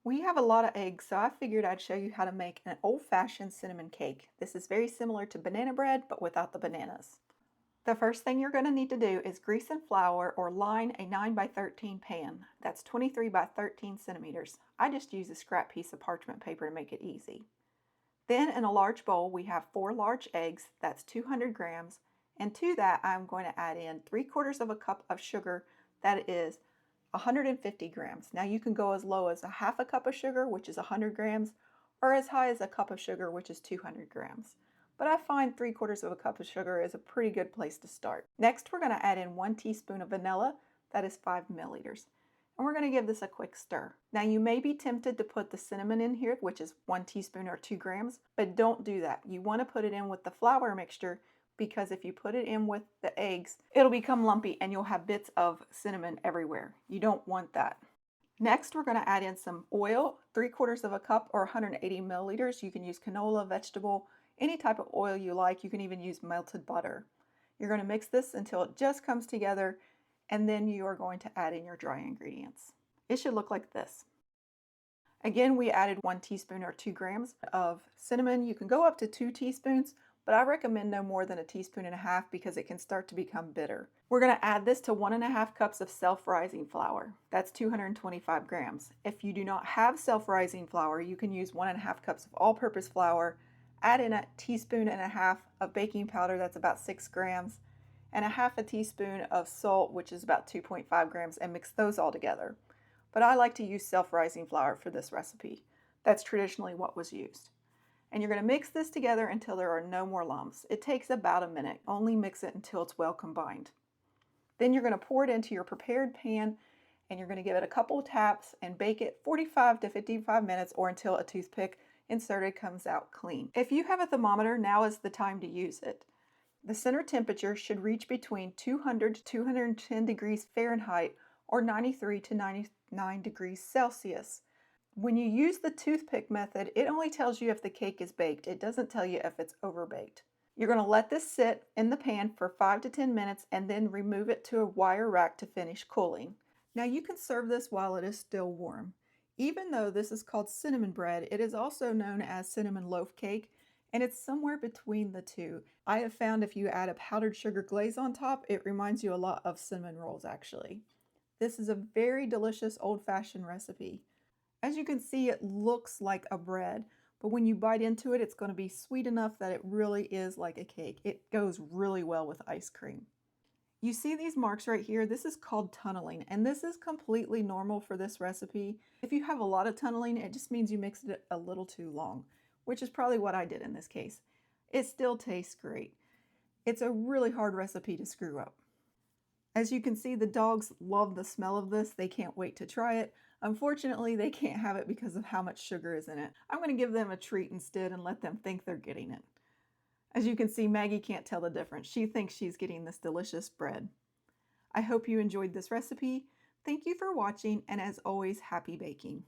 We have a lot of eggs, so I figured I'd show you how to make an old-fashioned cinnamon cake. This is very similar to banana bread, but without the bananas. The first thing you're going to need to do is grease and flour or line a 9 by 13 pan. That's 23 by 13 centimeters. I just use a scrap piece of parchment paper to make it easy. Then in a large bowl, we have 4 large eggs, that's 200 grams, and to that I'm going to add in 3/4 of a cup of sugar, that is 150 grams. Now you can go as low as a half a cup of sugar, which is 100 grams, or as high as a cup of sugar, which is 200 grams. But I find 3/4 of a cup of sugar is a pretty good place to start. Next, we're going to add in 1 teaspoon of vanilla, that is 5 milliliters. And we're going to give this a quick stir. Now you may be tempted to put the cinnamon in here, which is 1 teaspoon or 2 grams, but don't do that. You want to put it in with the flour mixture because if you put it in with the eggs, it'll become lumpy and you'll have bits of cinnamon everywhere. You don't want that. Next, we're going to add in some oil, 3/4 of a cup or 180 milliliters. You can use canola, vegetable, any type of oil you like. You can even use melted butter. You're going to mix this until it just comes together, and then you are going to add in your dry ingredients. It should look like this. Again, we added 1 teaspoon or 2 grams of cinnamon. You can go up to 2 teaspoons, but I recommend no more than 1.5 teaspoons because it can start to become bitter. We're going to add this to 1.5 cups of self-rising flour. That's 225 grams. If you do not have self-rising flour, you can use 1.5 cups of all-purpose flour, add in 1.5 teaspoons of baking powder, that's about 6 grams, and 1/2 teaspoon of salt, which is about 2.5 grams, and mix those all together. But I like to use self-rising flour for this recipe. That's traditionally what was used. And you're going to mix this together until there are no more lumps. It takes about a minute. Only mix it until it's well combined. Then you're going to pour it into your prepared pan and you're going to give it a couple of taps and bake it 45 to 55 minutes or until a toothpick inserted comes out clean. If you have a thermometer, now is the time to use it. The center temperature should reach between 200 to 210 degrees Fahrenheit or 93 to 99 degrees Celsius. When you use the toothpick method, it only tells you if the cake is baked. It doesn't tell you if it's overbaked. You're going to let this sit in the pan for 5 to 10 minutes and then remove it to a wire rack to finish cooling. Now you can serve this while it is still warm. Even though this is called cinnamon bread, it is also known as cinnamon loaf cake, and it's somewhere between the two. I have found if you add a powdered sugar glaze on top, it reminds you a lot of cinnamon rolls actually. This is a very delicious old-fashioned recipe. As you can see, it looks like a bread, but when you bite into it, it's going to be sweet enough that it really is like a cake. It goes really well with ice cream. You see these marks right here? This is called tunneling, and this is completely normal for this recipe. If you have a lot of tunneling, it just means you mixed it a little too long, which is probably what I did in this case. It still tastes great. It's a really hard recipe to screw up. As you can see, the dogs love the smell of this. They can't wait to try it. Unfortunately, they can't have it because of how much sugar is in it. I'm going to give them a treat instead and let them think they're getting it. As you can see, Maggie can't tell the difference. She thinks she's getting this delicious bread. I hope you enjoyed this recipe. Thank you for watching, and as always, happy baking.